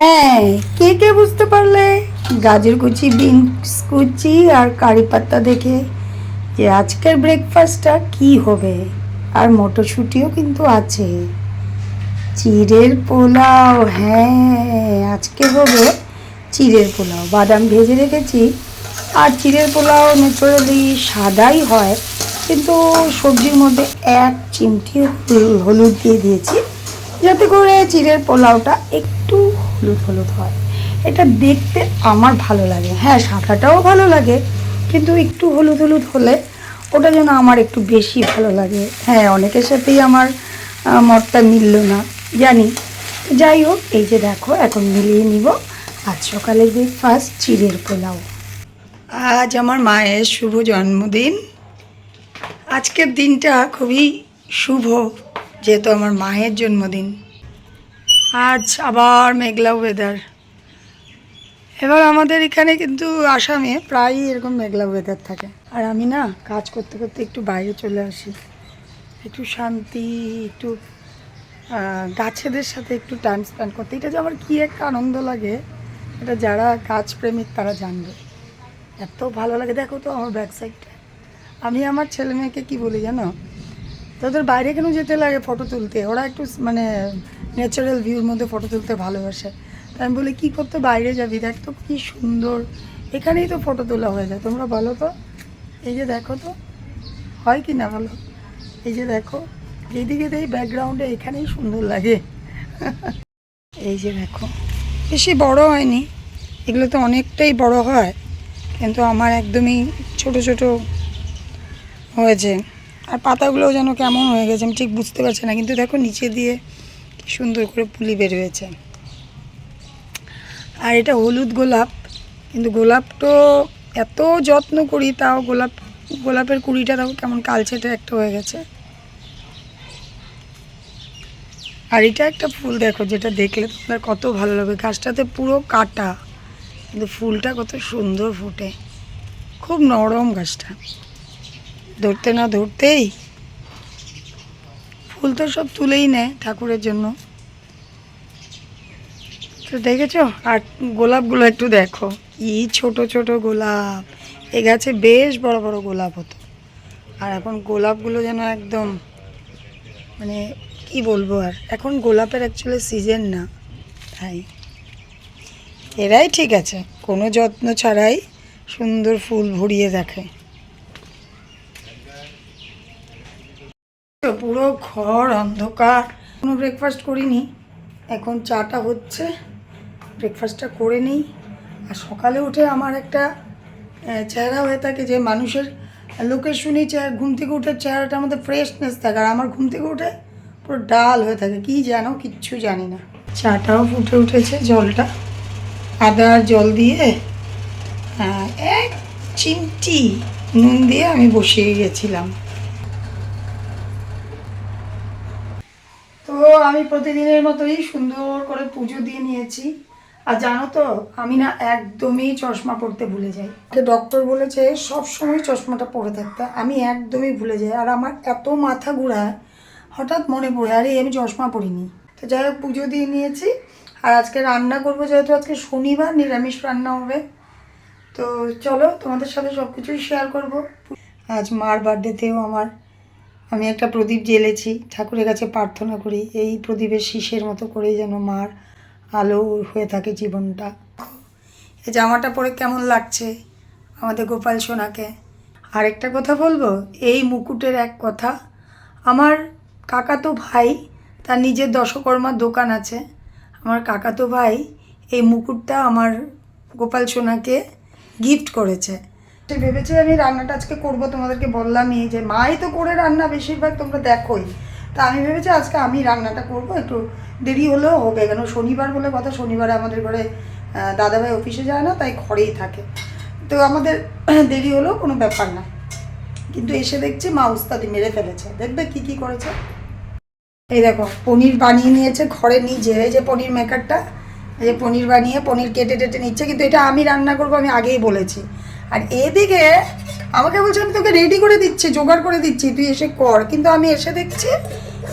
হ্যাঁ, কে কে বুঝতে পারলে গাজর কুচি, বিনস কুচি আর কারি পাতা দেখে যে আজকের ব্রেকফাস্টটা কি হবে। আর মটরশুঁটিও কিন্তু আছে। চিড়ের পোলাও, হ্যাঁ আজকে হবে চিড়ের পোলাও। বাদাম ভেজে রেখেছি। আর চিড়ের পোলাও ন্যাচারালি সাদাই হয়, কিন্তু সবজির মধ্যে এক চিমটি হলুদ দিয়ে দিয়েছি, যাতে করে চিড়ের পোলাওটা একটু হলুদ হলুদ হয়। এটা দেখতে আমার ভালো লাগে। হ্যাঁ, সাদাটাও ভালো লাগে, কিন্তু একটু হলুদ হলুদ হলে ওটা যেন আমার একটু বেশি ভালো লাগে। হ্যাঁ, অনেকের সাথেই আমার মতটা মিলল না জানি। যাই হোক, এই যে দেখো এখন মিলিয়ে নিব। আজ সকালে ব্রেকফাস্ট চিড়ের পোলাও। আজ আমার মায়ের শুভ জন্মদিন। আজকের দিনটা খুবই শুভ, যেহেতু আমার মায়ের জন্মদিন। আজ আবার মেঘলা ওয়েদার। এবার আমাদের এখানে কিন্তু আসামে প্রায়ই এরকম মেঘলা ওয়েদার থাকে। আর আমি না কাজ করতে করতে একটু বাইরে চলে আসি, একটু শান্তি, একটু গাছেদের সাথে একটু টাইম স্পেন্ড করতে। এটা যে আমার কী একটা আনন্দ লাগে, এটা যারা গাছ প্রেমিক তারা জানবে। এত ভালো লাগে। দেখো তো আমার ব্যাক সাইডটা। আমি আমার ছেলে মেয়েকে কী বলি জানো, তোদের বাইরে কেন যেতে লাগে ফটো তুলতে, ওরা একটু মানে ন্যাচারাল ভিউর মধ্যে ফটো তুলতে ভালোবাসে। তাই আমি বলি কী করতে বাইরে যাবি, দেখ তো কী সুন্দর, এখানেই তো ফটো তোলা হয়ে যায়। তোমরা বলো তো, এই যে দেখো তো হয় কি না বলো। এই যে দেখো, যেদিকে দেই ব্যাকগ্রাউন্ডে এখানেই সুন্দর লাগে। এই যে দেখো, বেশি বড় হয়নি, এগুলো তো অনেকটাই বড় হয়, কিন্তু আমার একদমই ছোট ছোট হয়েছে। আর পাতাগুলোও যেন কেমন হয়ে গেছে আমি ঠিক বুঝতে পারছি না, কিন্তু দেখো নিচে দিয়ে কি সুন্দর করে পুলি বের হয়েছে। আর এটা হলুদ গোলাপ, কিন্তু গোলাপটা এত যত্ন করি তাও গোলাপের কুড়িটা দেখো কেমন কালচেটে একটা হয়ে গেছে। আর এটা একটা ফুল দেখো, যেটা দেখলে তোমার কত ভালো লাগবে। গাছটাতে পুরো কাটা, কিন্তু ফুলটা কত সুন্দর ফোটে, খুব নরম গাছটা। ধরতে না ধরতেই ফুল তো সব তুলেই নেয় ঠাকুরের জন্য। তো দেখেছো, আর গোলাপগুলো একটু দেখো, কি ছোট ছোট গোলাপ। এ গাছে বেশ বড় বড় গোলাপ হতো, আর এখন গোলাপগুলো যেন একদম মানে কি বলবো। আর এখন গোলাপের অ্যাকচুয়ালি সিজন না, তাই এরাই ঠিক আছে, কোনো যত্ন ছাড়াই সুন্দর ফুল ভরিয়ে দেখে। পুরো ঘর অন্ধকার, কোনো ব্রেকফাস্ট করিনি, এখন চাটা হচ্ছে, ব্রেকফাস্টটা করে নিই। আর সকালে উঠে আমার একটা চেহারা হয়ে থাকে যে মানুষের, লোকের শুনি ঘুম থেকে উঠে চেহারাটার মধ্যে ফ্রেশনেস থাকে, আর আমার ঘুম থেকে উঠে পুরো ডাল হয়ে থাকে, কি জানো কিচ্ছু জানি না। চাটাও ফুটে উঠেছে, জলটা আদা আর জল দিয়ে এক চিমটি নুন দিয়ে আমি বসিয়ে গেছিলাম। তো আমি প্রতিদিনের মতোই সুন্দর করে পুজো দিয়ে নিয়েছি। আর জানো তো, আমি না একদমই চশমা পরতে ভুলে যাই। ডক্টর বলেছে সবসময় চশমাটা পরে থাকতে, আমি একদমই ভুলে যাই। আর আমার এত মাথা ঘোরায়, হঠাৎ মনে পড়ে আরে আমি চশমা পরিনি। তো যাই হোক, পুজো দিয়ে নিয়েছি। আর আজকে রান্না করবো, যেহেতু আজকে শনিবার, নিরামিষ রান্না হবে। তো চলো তোমাদের সাথে সব কিছুই শেয়ার করবো। আজ মার বার্থডেতেও আমি একটা প্রদীপ জ্বেলেছি, ঠাকুরের কাছে প্রার্থনা করি এই প্রদীপের শীষের মতো করেই যেন মার আলো হয়ে থাকে জীবনটা। এই জামাটা পরে কেমন লাগছে আমাদের গোপাল সোনাকে। আরেকটা কথা বলবো, এই মুকুটের এক কথা, আমার কাকাতো ভাই, তার নিজের দশকর্মার দোকান আছে। আমার কাকাতো ভাই এই মুকুটটা আমার গোপাল সোনাকে গিফট করেছে। ভেবেছি আমি রান্নাটা আজকে করবো, তোমাদেরকে বললামই যে মাই তো করে রান্না বেশিরভাগ তোমরা দেখোই। তা আমি ভেবেছি আজকে আমি রান্নাটা করব, একটু দেরি হলেও হবে, কেন শনিবার বলে কথা। শনিবারে আমাদের ঘরে দাদাভাই অফিসে যায় না, তাই ঘরেই থাকে। তো আমাদের দেরি হলেও কোনো ব্যাপার না, কিন্তু এসে দেখছি মা উস্তাদি মেরে ফেলেছে। দেখবে কি কি করেছে। এই দেখো, পনির বানিয়ে নিয়েছে ঘরে নিজে, এই যে পনির মেকারটা, এই যে পনির বানিয়ে পনির কেটে টেটে নিচ্ছে, কিন্তু এটা আমি রান্না করবো, আমি আগেই বলেছি। আর এদিকে আমাকে বলছে আমি তোকে রেডি করে দিচ্ছি, জোগাড় করে দিচ্ছি, তুই এসে কর। কিন্তু আমি এসে দেখছি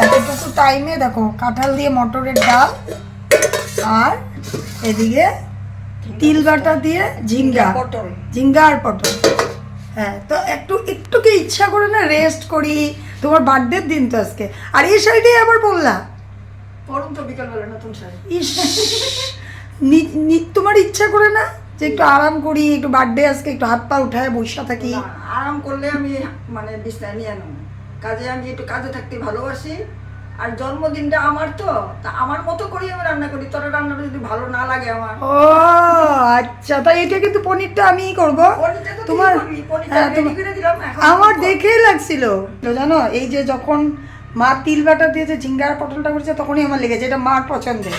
এতটুকু টাইমে দেখো কাঁঠাল দিয়ে মটরের ডাল আর এদিকে তিল বাটা দিয়ে ঝিঙ্গা ঝিঙ্গা আর পটল। হ্যাঁ, তো একটু কি ইচ্ছা করে না রেস্ট করি, তোমার বার্থডের দিন তো আজকে। আর এই শাড়িটাই আবার বললা পরম তো বিকালবেলা নতুন শাড়ি। ইস, তোমার ইচ্ছা করে না যে একটু আরাম করি, একটু বার্থডে আজকে একটু হাত পা উঠায় বসে থাকি? আরাম করলে আমি মানে বিছানায় নিয়ে নেব, কাজে আমি একটু কাজে থাকতে ভালোবাসি। আর জন্মদিনটা আমার, তো তা আমার মতো করি আমি রান্না করি। তোর রান্নাটা যদি ভালো না লাগে আমার। ও আচ্ছা, তাই এটা কিন্তু পনিরটা আমিই করবো। তোমার আমার দেখেই লাগছিল জানো, এই যে যখন মা তিল বাটা দিয়েছে ঝিঙ্গা আর পটলটা করেছে তখনই আমার লেগেছে এটা মার পছন্দের।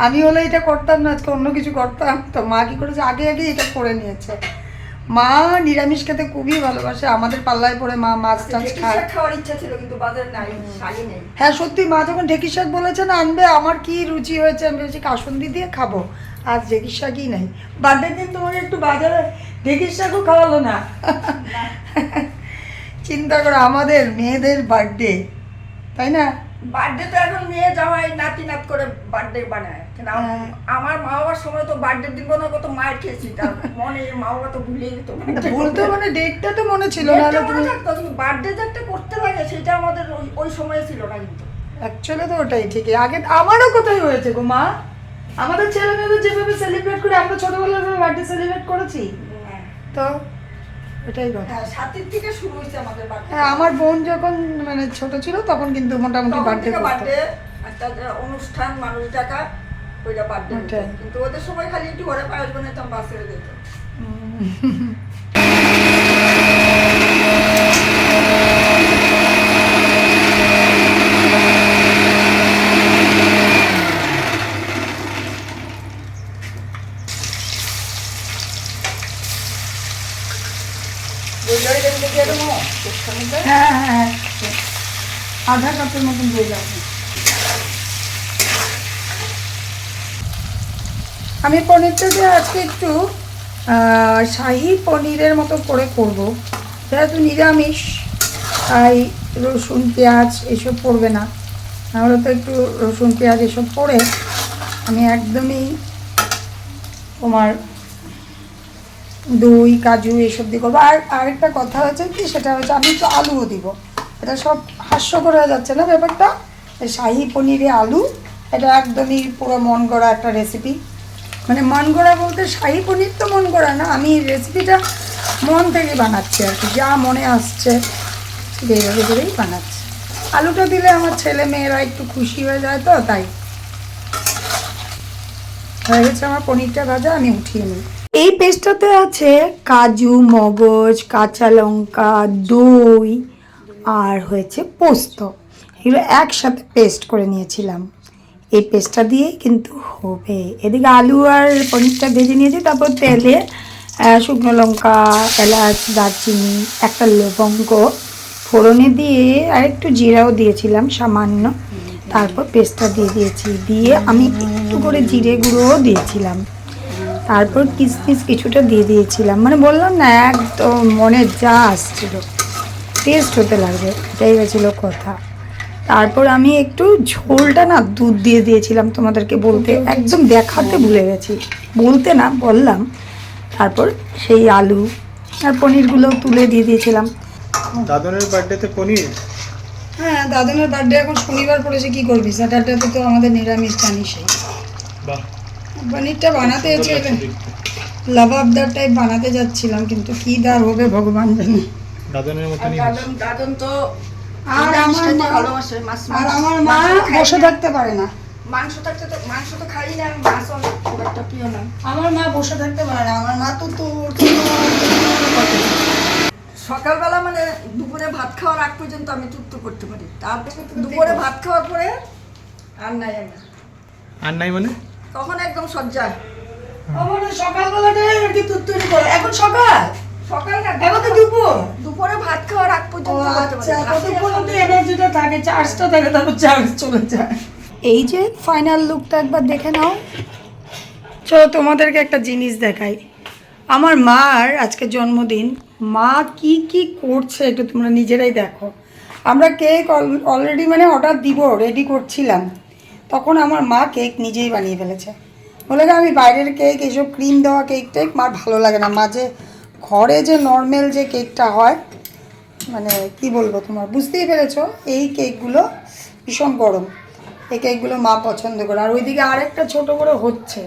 আমি হলে এটা করতাম না, আজকে অন্য কিছু করতাম। তো মা কি করেছে, আগে এটা করে নিয়েছে। মা নিরামিষ খেতে খুবই ভালোবাসে, আমাদের পাল্লায় পড়ে মা মাছ টাছ খায়। খাওয়ার ইচ্ছা ছিল কিন্তু বাজারে নাই, শাড়ি নেই। হ্যাঁ সত্যি, মা যখন ঢেঁকি শাক বলেছে না আনবে, আমার কি রুচি হয়েছে, আমি ভেবেছি কাসুন্দি দিয়ে খাবো, আর ঢেঁকি শাকই নাই। বার্থডে দিন তোমাকে একটু বাজারে ঢেঁকির শাকও খাওয়ালো না। চিন্তা করো, আমাদের মেয়েদের বার্থডে, তাই না? বার্থডে তো এখন মেয়ে জামাই নাতি নাত করে বার্থডে বানায়। আমার মা বাবার সময় তো বার্থডে দিন না, কত মায়ের খেয়েছি, তার মনে মা বাবা তো ভুলে যেত। বলতে মানে ডেটটা তো মনে ছিল না, বার্থডে যে একটা করতে লাগে সেটা আমাদের ওই সময়ে ছিল না। কিন্তু অ্যাকচুয়ালি তো ওটাই ঠিকই। আগে আমারও কোথায় হয়েছে গো মা, আমাদের ছেলে মেয়েদের যেভাবে সেলিব্রেট করে আমরা ছোটবেলায় বার্থডে সেলিব্রেট করেছি, তো এটাই কথা। সাতের থেকে শুরু হয়েছে আমাদের বার্থডে। হ্যাঁ, আমার বোন যখন মানে ছোট ছিল তখন কিন্তু মোটামুটি বার্থডে একটা অনুষ্ঠান মানুষ ডাকা, ওইটা বার্থডে। কিন্তু ওদের সময় খালি একটু ঘরে পায়েস বানাইতাম, বাস ছেড়ে দিত। হ্যাঁ হ্যাঁ, আধা কাপের মতন দিয়ে যাবে। আমি পনিরটাকে আজকে একটু শাহি পনিরের মতো করে করব, যেহেতু নিরামিষ, তাই রসুন পেঁয়াজ এসব পড়বে না। নাহলে তো একটু রসুন পেঁয়াজ এসব পড়ে আমি একদমই তোমার দই কাজু এসব দিয়ে করবো। আর আরেকটা কথা হচ্ছে কি, সেটা হচ্ছে আমি একটু আলুও দিব। এটা সব হাস্যকর হয়ে যাচ্ছে না ব্যাপারটা, শাহি পনিরে আলু, এটা একদমই পুরো মন গড়া একটা রেসিপি। মানে মন গড়া বলতে শাহি পনির তো মন গড়া না, আমি রেসিপিটা মন থেকে বানাচ্ছি আর কি, যা মনে আসছে এইভাবে করেই বানাচ্ছি। আলুটা দিলে আমার ছেলে মেয়েরা একটু খুশি হয়ে যায়, তো তাই। হয়ে গেছে আমার পনিরটা ভাজা, আমি উঠিয়ে নিই। এই পেস্টটাতে আছে কাজু, মগজ, কাঁচা লঙ্কা, দই আর হয়েছে পোস্ত, এগুলো একসাথে পেস্ট করে নিয়েছিলাম। এই পেস্টটা দিয়েই কিন্তু হবে। এদিকে আলু আর পনিরটা ভেজে নিয়েছি, তারপর তেলে শুকনো লঙ্কা, এলাচ, দারচিনি, একটা লবঙ্গ ফোড়নে দিয়ে আর একটু জিরাও দিয়েছিলাম সামান্য, তারপর পেস্টটা দিয়ে দিয়েছি, দিয়ে আমি একটু করে জিরে গুঁড়োও দিয়েছিলাম, তারপর কিশমিশ কিছুটা দিয়ে দিয়েছিলাম। মানে বললাম না, একদম মনে যা আসছিল টেস্ট হতে লাগবে, এটাই হয়েছিল কথা। তারপর আমি একটু ঝোলটা না দুধ দিয়ে দিয়েছিলাম, তোমাদেরকে বলতে একদম দেখাতে ভুলে গেছি, বলতে না বললাম। তারপর সেই আলু আর পনিরগুলো তুলে দিয়ে দিয়েছিলাম। দাদনের বার্থডেতে পনির? হ্যাঁ, দাদনের বার্থডে এখন শনিবার পড়েছে, কি করবি, স্যাটারডেতে তো আমাদের নিরামিষ জানিসই। বাহ, পনিরটা বানাতে লাভাবদার টাইপ বানাতে যাচ্ছিলাম, কিন্তু কি দার হবে ভগবান জানে। দাদনের মতনই দাদন তো আর আমার মা ভালোবাসে মাছ, আর আমার মা বসে থাকতে পারে না। মাংস থাকতে তো মাংস তো খাই না, মাছ খুব একটা প্রিয় না। আমার মা বসে থাকতে পারে না, আমার মা তো সকালবেলা মানে দুপুরে ভাত খাওয়ার আগ পর্যন্ত আমি তুত্তু করতে পারি, তারপর দুপুরে ভাত খাওয়ার পরে আর নাই। আমি আর নাই মানে তখন একদম সজ্জা। আমার সকালবেলাটাই আর কি তুত্তুরি করে, এখন সকাল সকাল না, এখন তো দুপুর। দুপুরে ভাত খাওয়ার আগ পর্যন্ত করতে পারি। আচ্ছা, ততক্ষণ এনার্জিটা থাকে, চার্জটা থাকে, তারপর চার্জ চলে যায়। এই যে ফাইনাল লুকটা একবার দেখে নাও। চলো তোমাদেরকে একটা জিনিস দেখাই। আমার মার আজকে জন্মদিন, মা কি কি করছে একটু তোমরা নিজেরাই দেখো। আমরা কেক অলরেডি মানে অর্ডার দিব, রেডি করছিলাম, তখন আমার মা কেক নিজেই বানিয়ে ফেলেছে। বলে আমি বাইরের কেক এইসব ক্রিম দেওয়া কেক টেক মার ভালো লাগে না, মাঝে ঘরে যে নর্মাল যে কেকটা হয় মানে কি বলবো তোমার, বুঝতেই পেরেছো, এই কেকগুলো ভীষণ গরম, এই কেকগুলো মা পছন্দ করে। আর ওইদিকে আরেকটা ছোট করে হচ্ছে,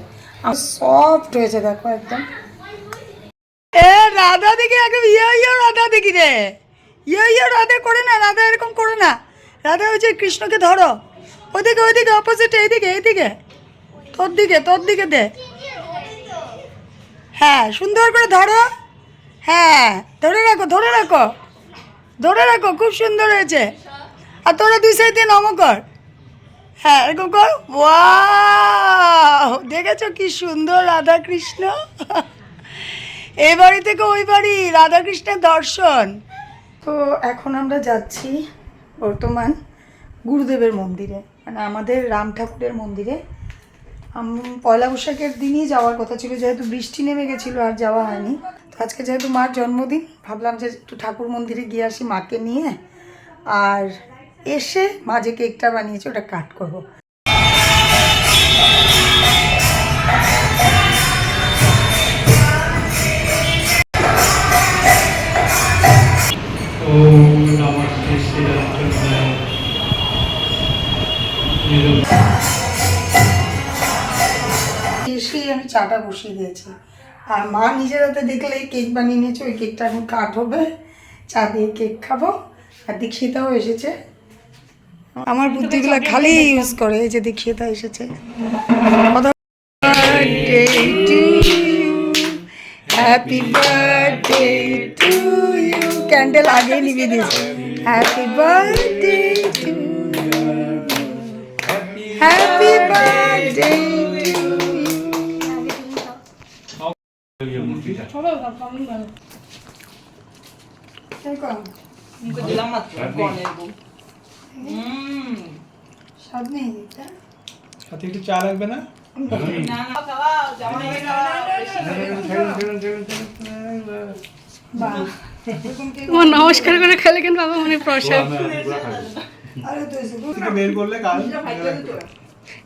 আর সফট হয়েছে দেখো একদম। এ রাধা দেখি একদম ইয়ে রাধা দেখি রে, ইয়ে রাধা করে না, রাধা এরকম করে না, রাধা হচ্ছে কৃষ্ণকে ধরো, ওইদিকে ওইদিকে অপোজিট, এইদিকে এইদিকে, তোর দিকে দে, হ্যাঁ সুন্দর করে ধরো, হ্যাঁ ধরে রাখো ধরে রাখো ধরে রাখো, খুব সুন্দর হয়েছে। আর তোরা দুই সাইড দিয়ে নম কর, হ্যাঁ এরকম কর, ওয়াও দেখেছো কি সুন্দর রাধা কৃষ্ণ। এই বাড়ি থেকে ওই বাড়ি রাধা কৃষ্ণের দর্শন। তো এখন আমরা যাচ্ছি বর্তমান গুরুদেবের মন্দিরে, মানে আমাদের রাম ঠাকুরের মন্দিরে। পয়লা বৈশাখের দিনই যাওয়ার কথা ছিল, যেহেতু বৃষ্টি নেমে গেছিলো আর যাওয়া হয়নি। তো আজকে যেহেতু মার জন্মদিন, ভাবলাম যে একটু ঠাকুর মন্দিরে গিয়ে আসি মাকে নিয়ে, আর এসে মা যে কেকটা বানিয়েছে ওটা কাট করবো। এসেই আমি চাটা বসিয়ে দিয়েছি, আর মা নিজের হাতে দেখলে কেক বানিয়ে নিয়েছে, ওই কেকটা এখন কাট হবে, চা দিয়ে কেক খাবো। আর দীক্ষিতাও এসেছে, আমার বুদ্ধিগুলো খালি ইউজ করে, এই যে দীক্ষিতা এসেছে। Happy birthday to you, candle আগে নিভিয়ে দিয়েছে। Happy birthday to you, happy birthday সাথে একটু চা লাগবে না? নমস্কার করে খেলে কেন বাবা, মানে প্রসাদ। বের করলে কাল,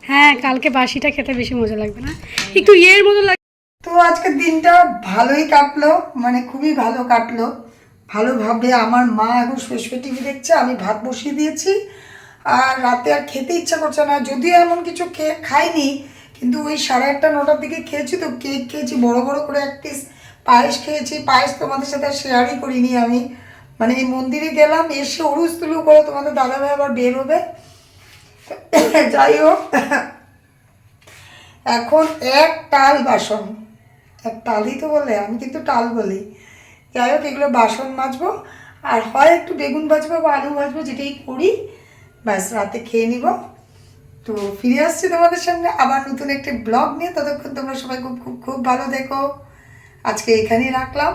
হ্যাঁ কালকে বাসিটা খেতে বেশি মজা লাগবে না, একটু ইয়ের মতো লাগবে। তো আজকের দিনটা ভালোই কাটলো, মানে খুবই ভালো কাটলো, ভালোভাবে। আমার মা এখন শুয়ে টিভি দেখছে, আমি ভাত বসিয়ে দিয়েছি, আর রাতে আর খেতে ইচ্ছা করছে না, যদিও এমন কিছু খাইনি, কিন্তু ওই 8:30 9টার দিকে খেয়েছি। তো কেক খেয়েছি, বড় বড় করে এক পিস পায়েস খেয়েছি, পায়েস তোমাদের সাথে শেয়ারই করিনি আমি, মানে এই মন্দিরে গেলাম, এসে উড়ুস তুলু করে তোমাদের দাদাভাই আবার বের হবে। যাই হোক, এখন এক টাল বাসন, এক টালই তো বলে, আমি কিন্তু টাল বলি। যাই হোক, এগুলো বাসন মাজবো, আর হয় একটু বেগুন ভাজবো বা আলু ভাজবো, যেটাই করি, ব্যাস রাতে খেয়ে নিব। তো ফিরে আসছি তোমাদের সামনে আবার নতুন একটি ব্লগ নিয়ে, ততক্ষণ তোমরা সবাই খুব খুব খুব ভালো দেখো। আজকে এখানেই রাখলাম,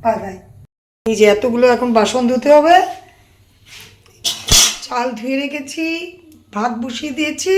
বাই বাই। এই যে এতগুলো এখন বাসন ধুতে হবে, চাল ধুয়ে রেখেছি, ভাত বসিয়ে দিয়েছি।